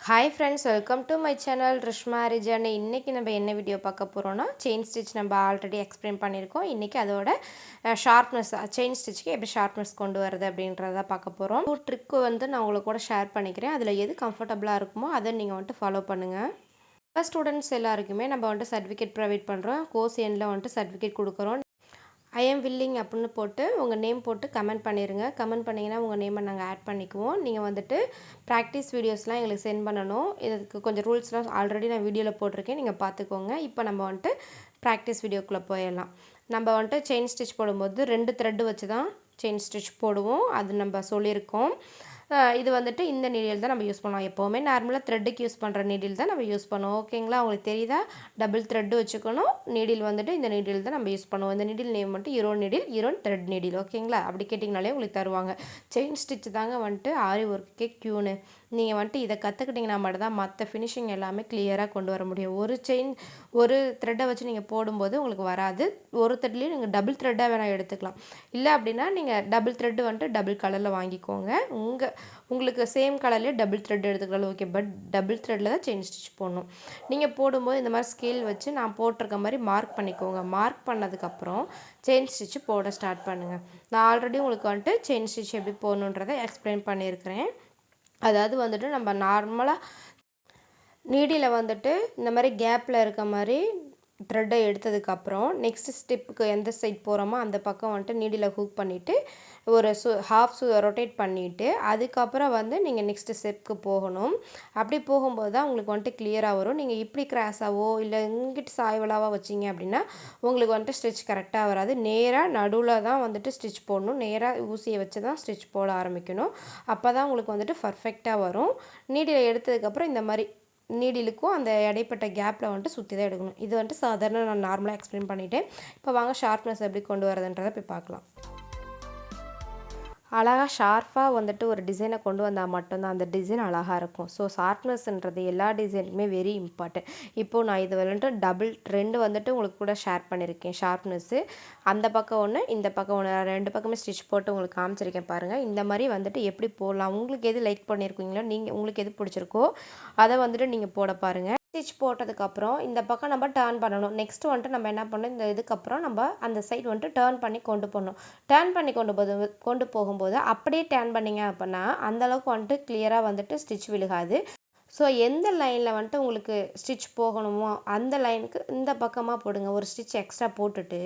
Hi friends, welcome to my channel Rishma Rijanu. இன்றைக்கி நம்ம என்ன வீடியோ பார்க்க போகிறோன்னா, செயின் ஸ்டிச் நம்ம ஆல்ரெடி எக்ஸ்பிளைன் பண்ணியிருக்கோம். இன்றைக்கி அதோட ஷார்ப்னஸ், செயின் ஸ்டிச்சுக்கு எப்படி ஷார்ப்னஸ் கொண்டு வரது அப்படின்றத பார்க்க போகிறோம். ஒரு ட்ரிக்கு நான் உங்களுக்கு கூட ஷேர் பண்ணிக்கிறேன். அதில் எது கம்ஃபர்டபுளாக இருக்குமோ அதை நீங்கள் ஃபாலோ பண்ணுங்கள். ஸ்டூடெண்ட்ஸ் எல்லாருக்குமே நம்ம சர்டிஃபிகேட் ப்ரொவைட் பண்ணுறோம். கோர்ஸ் எண்டில் சர்டிஃபிகேட் கொடுக்குறோம். ஐ எம் வில்லிங் அப்படின்னு போட்டு உங்கள் நேம் போட்டு கமெண்ட் பண்ணிடுங்க. கமெண்ட் பண்ணிங்கன்னா உங்கள் நேமை நாங்கள் ஆட் பண்ணிக்குவோம். நீங்கள் ப்ராக்டிஸ் வீடியோஸ்லாம் எங்களுக்கு சென்ட் பண்ணணும். இதுக்கு கொஞ்சம் ரூல்ஸ்லாம் ஆல்ரெடி நான் வீடியோவில் போட்டிருக்கேன், நீங்கள் பார்த்துக்கோங்க. இப்போ நம்ம ப்ராக்டிஸ் வீடியோக்குள்ளே போயிடலாம். நம்ம செயின் ஸ்டிச் போடும்போது 2 த்ரெட்டு வச்சு தான் செயின் ஸ்டிச் போடுவோம். அது நம்ம சொல்லியிருக்கோம். இது இந்த நீடில் தான் நம்ம யூஸ் பண்ணுவோம். எப்போவுமே நார்மலாக த்ரெட்டுக்கு யூஸ் பண்ணுற நீடில் தான் நம்ம யூஸ் பண்ணுவோம். ஓகேங்களா? உங்களுக்கு தெரியுதா? டபுள் த்ரெட்டு வச்சுக்கணும். நீடில் இந்த நீடில் தான் நம்ம யூஸ் பண்ணுவோம். இந்த நீடில் நேம் ஈரோன் நீடில், ஈரோன் த்ரெட் நீடில். ஓகேங்களா? அப்படி கேட்டிங்கனாலே உங்களுக்கு தருவாங்க. செயின் ஸ்டிச் தாங்க ஆரி ஒர்க்குக்கே க்யூனு. நீங்கள் இதை கற்றுக்கிட்டிங்கன்னா மட்டும் தான் மற்ற ஃபினிஷிங் எல்லாமே கிளியராக கொண்டு வர முடியும். ஒரு த்ரெட்டை வச்சு நீங்கள் போடும்போது உங்களுக்கு வராது. ஒரு த்ரெட்லேயும் நீங்கள் டபுள் த்ரெட்டாக வேணால் எடுத்துக்கலாம். இல்லை அப்படின்னா நீங்கள் டபுள் த்ரெட்டு டபுள் கலரில் வாங்கிக்கோங்க. உங்களுக்கு சேம் கலர்லேயே டபுள் த்ரெட் எடுத்துக்கலாம். ஓகே, பட் டபுள் த்ரெட்டில் தான் செயின் ஸ்டிச் போடணும். நீங்கள் போடும்போது இந்த மாதிரி ஸ்கேல் வச்சு நான் போட்டிருக்க மாதிரி மார்க் பண்ணிக்கோங்க. மார்க் பண்ணதுக்கப்புறம் செயின் ஸ்டிச்சு போட ஸ்டார்ட் பண்ணுங்கள். நான் ஆல்ரெடி உங்களுக்கு செயின் ஸ்டிச் எப்படி போடணுன்றதை எக்ஸ்பிளைன் பண்ணியிருக்கிறேன். அதாவது நம்ம நார்மலாக நீடியில் இந்த மாதிரி கேப்பில் இருக்க மாதிரி த்ரெட்டை எடுத்ததுக்கப்புறம் நெக்ஸ்ட் ஸ்டெப்புக்கு எந்த சைட் போகிறோமோ அந்த பக்கம் நீடியில் ஹூக் பண்ணிவிட்டு ஒரு ஹாஃப் ரொட்டேட் பண்ணிவிட்டு அதுக்கப்புறம் நீங்கள் நெக்ஸ்ட் ஸ்டெப்புக்கு போகணும். அப்படி போகும்போது தான் உங்களுக்கு கிளியராக வரும். நீங்கள் இப்படி கிராஸாவோ இல்லை இங்கிட்டு சாய்வலாவோ வச்சிங்க அப்படின்னா உங்களுக்கு ஸ்டிச் கரெக்டாக வராது. நேராக நடுவில் தான் ஸ்டிச் போடணும். நேராக ஊசியை வச்சு தான் ஸ்டிச் போட ஆரம்பிக்கணும். அப்போ தான் உங்களுக்கு பர்ஃபெக்டாக வரும். நீடியில் எடுத்ததுக்கப்புறம் இந்த மாதிரி நீடிலுக்கும் அந்த இடைப்பட்ட கேப்பில் சுற்றி தான் எடுக்கணும். இது சாதாரண நான் நார்மலாக எக்ஸ்பிளைன் பண்ணிவிட்டேன். இப்போ வாங்க ஷார்ப்னஸ் எப்படி கொண்டு வரதுன்றதை போய் பார்க்கலாம். அழகாக ஷார்ப்பாக ஒரு டிசைனை கொண்டு வந்தால் மட்டும்தான் அந்த டிசைன் அழகாக இருக்கும். ஸோ ஷார்ப்னஸ்ன்றது எல்லா டிசைனுக்குமே வெரி இம்பார்ட்டன்ட். இப்போது நான் இது டபுள் 2 உங்களுக்கு கூட ஷேர் பண்ணியிருக்கேன். ஷார்ப்னஸ்ஸு அந்த பக்கம் ஒன்று, இந்த பக்கம் ஒன்று, 2 பக்கமே ஸ்டிச் போட்டு உங்களுக்கு காமிச்சிருக்கேன் பாருங்கள். இந்த மாதிரி எப்படி போடலாம், உங்களுக்கு எது லைக் பண்ணியிருக்கீங்களோ, உங்களுக்கு எது பிடிச்சிருக்கோ அதை நீங்கள் போட பாருங்கள். ஸ்டிச் போட்டதுக்கப்புறம் இந்த பக்கம் நம்ம டர்ன் பண்ணணும். நெக்ஸ்ட் நம்ம என்ன பண்ணணும், இந்த இதுக்கப்புறம் நம்ம அந்த சைட் டர்ன் பண்ணி கொண்டு போகணும். டர்ன் பண்ணி கொண்டு போகும்போது அப்படியே டர்ன் பண்ணிங்க அப்படின்னா அந்தளவுக்கு கிளியராக ஸ்டிச் விழுகாது. ஸோ எந்த லைனில் உங்களுக்கு ஸ்டிச் போகணுமோ அந்த லைனுக்கு இந்த பக்கமாக போடுங்க. ஒரு ஸ்டிச் எக்ஸ்ட்ரா போட்டுட்டு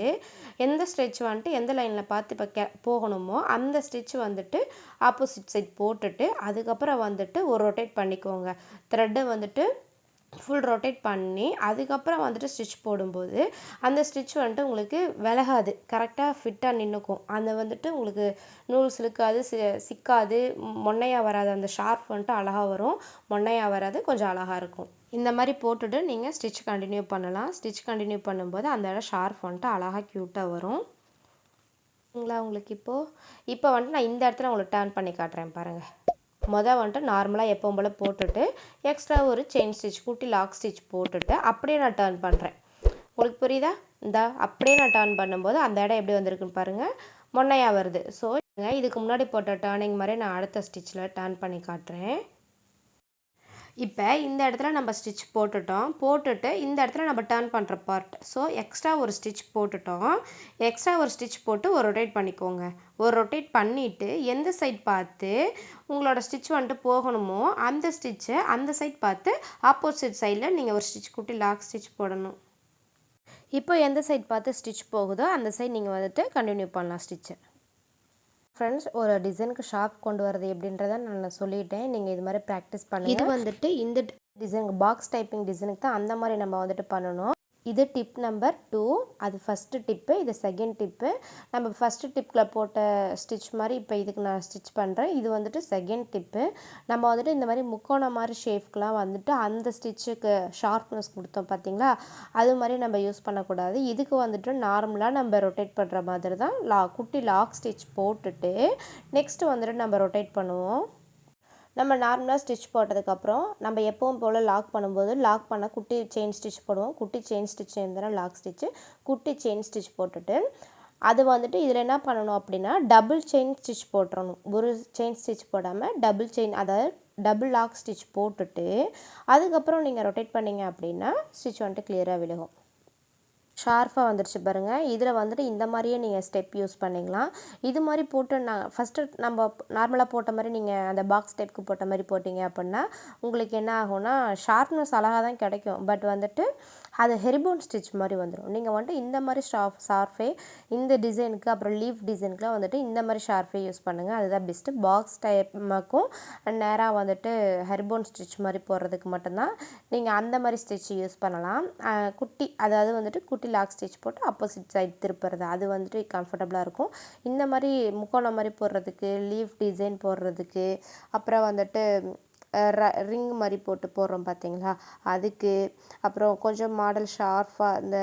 எந்த ஸ்டிச் எந்த லைனில் பார்த்து இப்போ போகணுமோ அந்த ஸ்டிச் ஆப்போசிட் சைட் போட்டுட்டு அதுக்கப்புறம் ஒரு ரொட்டேட் பண்ணிக்கோங்க. த்ரெட்டை ஃபுல் ரொட்டேட் பண்ணி அதுக்கப்புறம் ஸ்டிச் போடும்போது அந்த ஸ்டிச் உங்களுக்கு விலகாது, கரெக்டாக ஃபிட்டாக நின்றுக்கும். அந்த உங்களுக்கு நூல்ஸ் இழுக்காது, சிக்காது, மொன்னையாக வராது. அந்த ஷார்ப் அழகாக வரும், மொன்னையாக வராது, கொஞ்சம் அழகாக இருக்கும். இந்த மாதிரி போட்டுட்டு நீங்கள் ஸ்டிச் கண்டினியூ பண்ணலாம். ஸ்டிச் கண்டினியூ பண்ணும்போது அந்த இடம் ஷார்ப் அழகாக க்யூட்டாக வரும். உங்களுக்கு இப்போ நான் இந்த இடத்துல உங்களுக்கு டர்ன் பண்ணி காட்டுறேன் பாருங்கள். நார்மலாக எப்பவும் போல் போட்டுட்டு எக்ஸ்ட்ரா ஒரு செயின் ஸ்டிச், குட்டி லாக் ஸ்டிச் போட்டுட்டு அப்படியே நான் டர்ன் பண்ணுறேன். உங்களுக்கு புரியுதா? அப்படியே நான் டர்ன் பண்ணும்போது அந்த இடம் எப்படி வந்திருக்குன்னு பாருங்கள், மொன்னையாக வருது. ஸோ இதுக்கு முன்னாடி போட்ட டர்னிங் மாதிரி நான் அடுத்த ஸ்டிச்சில் டர்ன் பண்ணி காட்டுறேன். இப்போ இந்த இடத்துல நம்ம ஸ்டிச் போட்டுட்டு இந்த இடத்துல நம்ம டர்ன் பண்ணுற பார்ட். ஸோ எக்ஸ்ட்ரா ஒரு ஸ்டிச் போட்டுட்டோம். எக்ஸ்ட்ரா ஒரு ஸ்டிச் போட்டு ஒரு ரொட்டேட் பண்ணிக்கோங்க. ஒரு ரொட்டேட் பண்ணிவிட்டு எந்த சைட் பார்த்து உங்களோட ஸ்டிச் போகணுமோ அந்த ஸ்டிச்சை அந்த சைட் பார்த்து ஆப்போசிட் சைடில் நீங்கள் ஒரு ஸ்டிச் குட்டி லாக் ஸ்டிச் போடணும். இப்போ எந்த சைட் பார்த்து ஸ்டிச் போகுதோ அந்த சைட் நீங்கள் கண்டினியூ பண்ணலாம் ஸ்டிச்சை. ஃப்ரெண்ட்ஸ், ஒரு டிசைனுக்கு ஷார்ப் கொண்டு வரது எப்படின்றத நான் சொல்லிட்டேன். நீங்கள் இது மாதிரி ப்ராக்டிஸ் பண்ணுங்கள். இது இந்த டிசைனுக்கு பாக்ஸ் டைப்பிங் டிசைனுக்கு தான் அந்த மாதிரி நம்ம பண்ணணும். இது டிப் நம்பர் 2. அது ஃபஸ்ட்டு டிப்பு, இது செகண்ட் டிப்பு. நம்ம ஃபஸ்ட்டு டிப்பில் போட்ட ஸ்டிச் மாதிரி இப்போ இதுக்கு நான் ஸ்டிச் பண்ணுறேன். இது செகண்ட் டிப்பு. நம்ம இந்த மாதிரி முக்கோணம் மாதிரி ஷேப்க்கெலாம் அந்த ஸ்டிச்சுக்கு ஷார்ப்னஸ் கொடுத்தோம் பார்த்தீங்களா, அது மாதிரி நம்ம யூஸ் பண்ணக்கூடாது. இதுக்கு நார்மலாக நம்ம ரொட்டேட் பண்ணுற மாதிரி தான் குட்டி லாக் ஸ்டிச் போட்டுட்டு நெக்ஸ்ட்டு நம்ம ரொட்டேட் பண்ணுவோம். நம்ம நார்மலாக ஸ்டிச் போட்டதுக்கப்புறம் நம்ம எப்பவும் போல் லாக் பண்ணும்போது லாக் பண்ண குட்டி செயின் ஸ்டிச் போடுவோம். குட்டி செயின் ஸ்டிச் இருந்தால் லாக் ஸ்டிச்சு, குட்டி செயின் ஸ்டிச் போட்டுட்டு அது இதில் என்ன பண்ணணும் அப்படின்னா டபுள் செயின் ஸ்டிச் போட்டுறணும். ஒரு செயின் ஸ்டிச் போடாமல் டபுள் செயின், அதாவது டபுள் லாக் ஸ்டிச் போட்டுட்டு அதுக்கப்புறம் நீங்கள் ரொட்டேட் பண்ணிங்க அப்படின்னா ஸ்டிச் வந்துட்டு கிளியராக விழுகும். ஷார்ப்பாக வந்துடுச்சு பாருங்கள். இதில் வந்துட்டு இந்த மாதிரியே நீங்கள் ஸ்டெப் யூஸ் பண்ணிக்கலாம். இது மாதிரி போட்டு ஃபஸ்ட்டு நம்ம நார்மலாக போட்ட மாதிரி நீங்கள் அந்த பாக்ஸ் டைப்புக்கு போட்ட மாதிரி போட்டிங்க அப்படின்னா உங்களுக்கு என்ன ஆகும்னா ஷார்ப்னஸ் அழகாக தான் கிடைக்கும். பட் வந்துட்டு அது ஹெரிபோன் ஸ்டிச் மாதிரி வந்துடும். நீங்கள் வந்துட்டு இந்த மாதிரி ஷார்ஃபே இந்த டிசைனுக்கு அப்புறம் லீஃப் டிசைனுக்குலாம் வந்துட்டு இந்த மாதிரி ஷார்ஃபே யூஸ் பண்ணுங்கள். அதுதான் பெஸ்ட்டு. பாக்ஸ் டைப்புக்கும் நேராக வந்துட்டு ஹெரிபோன் ஸ்டிச் மாதிரி போடுறதுக்கு மட்டும்தான் நீங்கள் அந்த மாதிரி ஸ்டிச் யூஸ் பண்ணலாம். குட்டி அதாவது வந்துட்டு குட்டி லாக் ஸ்டிச் போட்டு ஆப்போசிட் சைட் திருப்புறது அது வந்துட்டு கம்ஃபர்டபுளாக இருக்கும். இந்த மாதிரி முக்கோணம் மாதிரி போடுறதுக்கு லீஃப் டிசைன் போடுறதுக்கு அப்புறம் வந்துட்டு ரிங் மாதிரி போட்டு போடுறோம் பார்த்தீங்களா அதுக்கு அப்புறம் கொஞ்சம் மாடல் ஷார்ப்பாக இந்த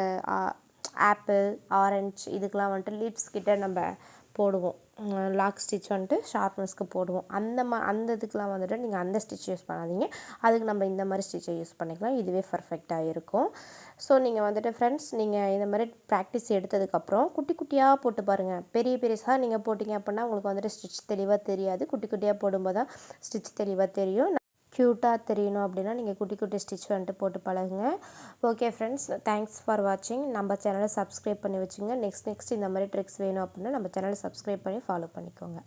ஆப்பிள் ஆரஞ்சு இதுக்கெலாம் வந்துட்டு லிப்ஸ் கிட்ட நம்ம போடுவோம். லாக் ஸ்டிச் வந்துட்டு ஷார்ப்னஸ்க்கு போடுவோம். அந்த இதுக்கெலாம் வந்துட்டு நீங்கள் அந்த ஸ்டிச் யூஸ் பண்ணாதீங்க. அதுக்கு நம்ம இந்த மாதிரி ஸ்டிச்சை யூஸ் பண்ணிக்கலாம். இதுவே பர்ஃபெக்டாக இருக்கும். ஸோ நீங்கள் வந்துட்டு ஃப்ரெண்ட்ஸ் நீங்கள் இந்த மாதிரி ப்ராக்டிஸ் எடுத்ததுக்கப்புறம் குட்டி குட்டியாக போட்டு பாருங்கள். பெரிய பெருசாக நீங்கள் போட்டிங்க அப்படின்னா உங்களுக்கு வந்துட்டு ஸ்டிச் தெளிவாக தெரியாது. குட்டி குட்டியாக போடும்போது தான் ஸ்டிச் தெளிவாக தெரியும். க்யூட்டாக தெரியணும் அப்படின்னா நீங்கள் குட்டி குட்டி ஸ்டிச் வந்துட்டு போட்டு பழகுங்க. ஓகே ஃப்ரெண்ட்ஸ், தேங்க்ஸ் ஃபார் வாட்சிங். நம்ம சேனலை சப்ஸ்கிரைப் பண்ணி வச்சுங்க. நெக்ஸ்ட் இந்த மாதிரி ட்ரிக்ஸ் வேணும் அப்படின்னா நம்ம சேனலை சப்ஸ்கிரைப் பண்ணி ஃபாலோ பண்ணிக்கோங்க.